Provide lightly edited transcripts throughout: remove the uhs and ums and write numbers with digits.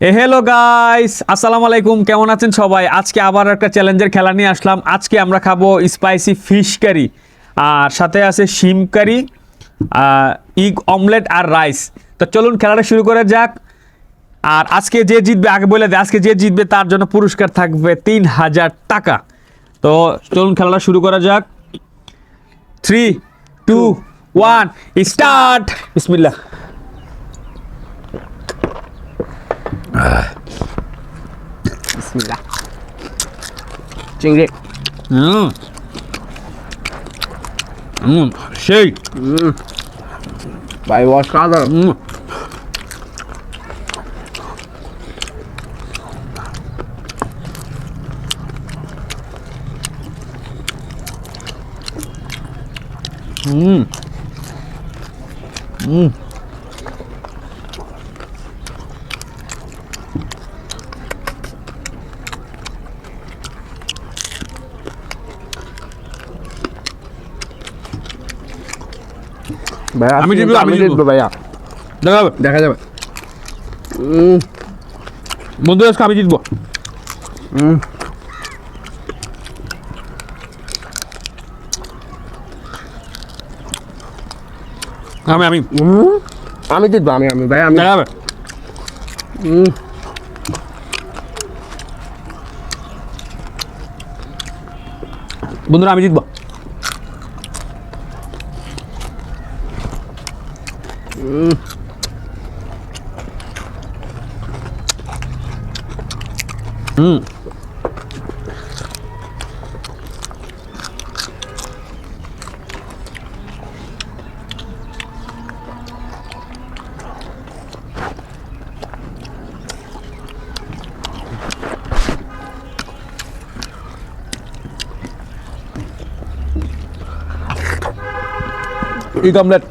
Hello guys, আসসালামু আলাইকুম। কেমন আছেন সবাই? আজকে আবার একটা চ্যালেঞ্জের খেলা নিয়ে আসলাম। আজকে আমরা খাবো স্পাইসি ফিশ কারি, আর সাথে আছে শিম কারি, ইগ অমলেট আর রাইস। তো চলুন খেলাটা শুরু করা যাক। আর আজকে যে জিতবে, আগে বলে দেয়, আজকে যে জিতবে তার জন্য পুরস্কার থাকবে 3000 টাকা। তো চলুন খেলাটা শুরু করা যাক। 3, 2, 1 স্টার্ট। বিসমিল্লাহ। বিসমিল্লাহ। চিংড়ি সেই ভাই অসাধারণ। ভাইয়া আমি জিতবো ভাইয়া, দেখা যাবে। বন্ধু, আজকে আমি জিতবো। আমি আমি আমি জিতবো, আমি ভাইয়া আমি। দেখা যাবে। বন্ধুরা, আমি জিতবো। ইগ অমলেট।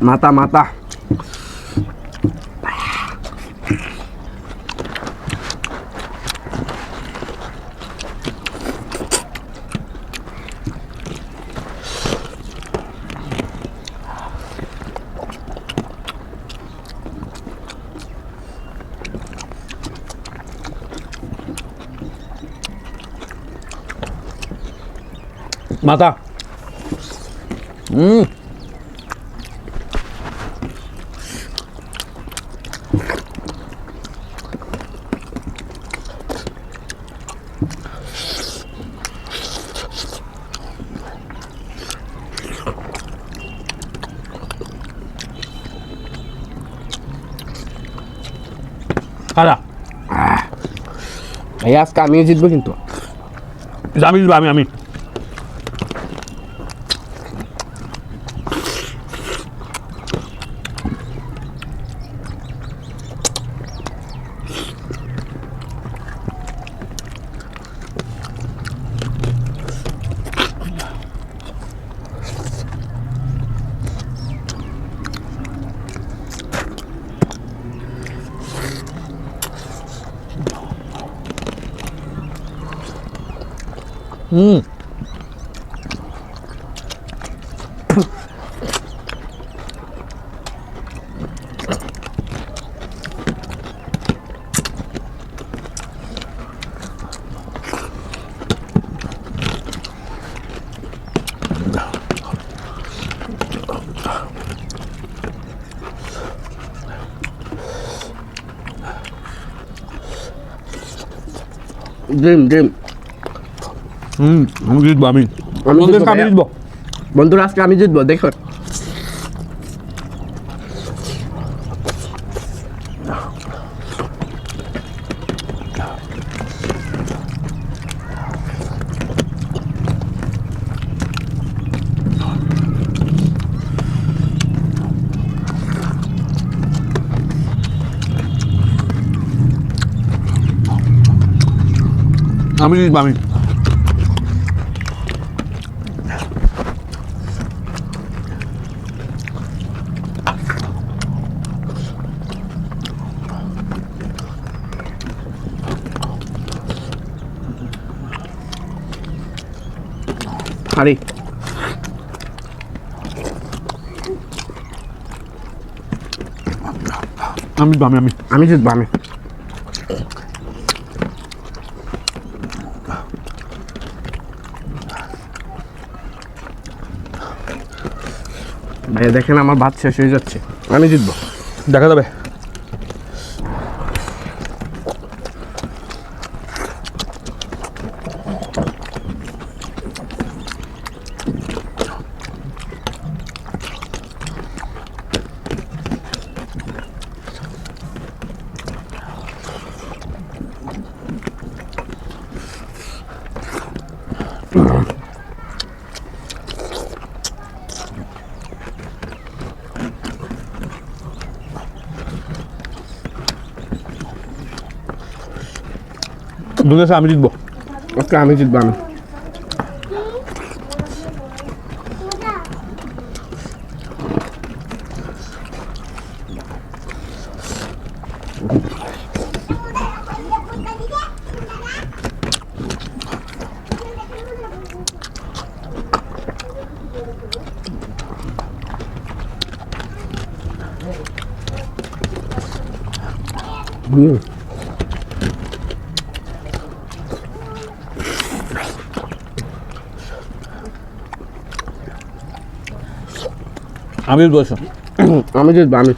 মাথা মাথা মাথা। আদা। ভাইয়া আজকে আমিও জিতবো কিন্তু। আমি জিতবো, আমি আমি ড্রিম ড্রিম। আমি জিতবো। আমি আমি জিতবো বন্ধুরা, আমি ভাইয়া। জিতবো। বন্ধুরা আজকে আমি জিতবো, দেখো। আমি জিতবো। আমি হারি। আমি জিতবো, আমি আমি জিতবো আমি। ভাইয়া দেখেন আমার ভাত শেষ হয়ে যাচ্ছে, আমি জিতবো। দেখা যাবে। দুধের আমি জিতবো। ওকে আমি জিতবো আমি। আমি জিতবো। আমি জিতবো আমি।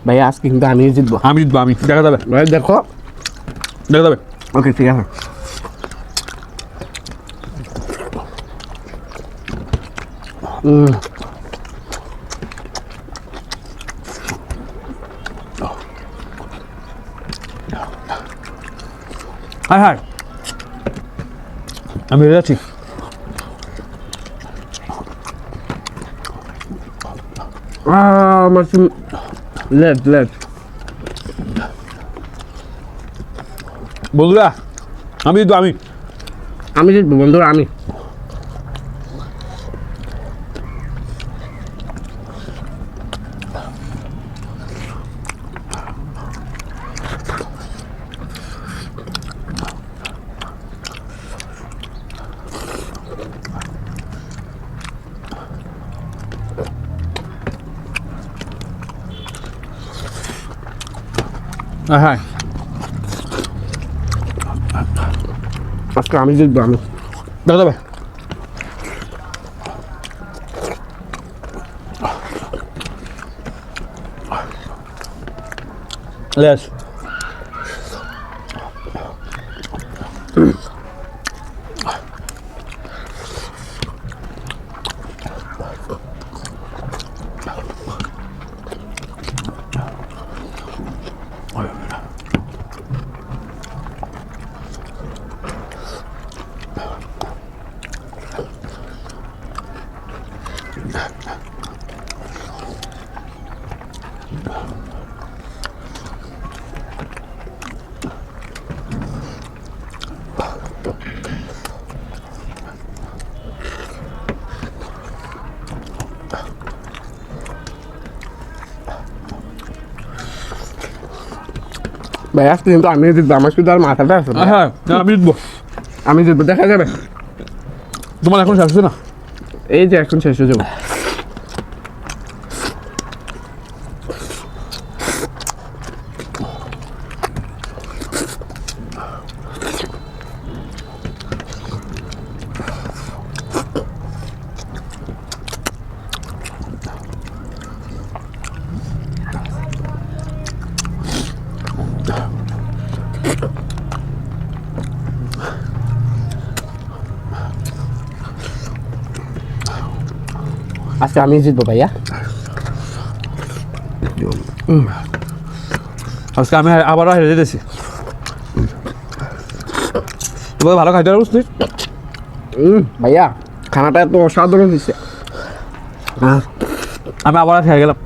ভাইয়া আজকে কিন্তু আমি জিতবো। আমি জিতবো আমি। দেখা যাবে, ভাই দেখো। দেখা যাবে। ওকে ঠিক আছে। হ্যাঁ হ্যাঁ, আমি হেরে যাচ্ছি। আমার লেট লেট। বন্ধুরা আমি জিতবো আমি। আমি জিতবো বন্ধুরা আমি। হ্যাঁ হ্যাঁ, আজকে আমি জিতবো আমি। দেখা যাবে। লেস ভাই আজকে কিন্তু আমি জিতবো, আমার শুধু আর মাথাটা আছে। হ্যাঁ, আমি জিতবো। আমি জিতবো, দেখা যাবে। তোমার এখন শেষ হচ্ছে না? এই যে এখন শেষ হয়ে যাবো। আজকে আমি জিতবো ভাইয়া। আজকে আমি আবারও হেরে যেতেছি। তোমাদের ভালো খাইতে পারবো তুই? ভাইয়া খানাটা এত অসাধারণ দিচ্ছে। আমি আবার খেয়ে গেলাম।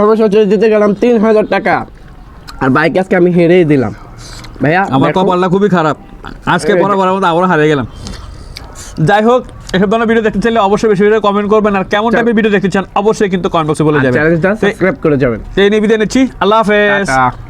অবশ্যই জিতে গেলাম 3000 টাকা, আর বাইক আজকে আমি হেরেই দিলাম। ভাইয়া আমার দেখো। কপালটা খুবই খারাপ, আজকে এই- বরাবর মতো আবারও হারিয়ে গেলাম। যাই হোক, এসব ধরনের ভিডিও দেখতে চাইলে অবশ্যই বেশি বেশি কমেন্ট করবেন, আর কেমন টাইপের ভিডিও দেখতে চান অবশ্যই কিন্তু কমেন্ট বক্সে বলে আর যাবেন। চ্যানেলটা সাবস্ক্রাইব করে যাবেন। সেই নিয়ে বিদায় নিচ্ছি, আল্লাহ হাফেজ। টাটা।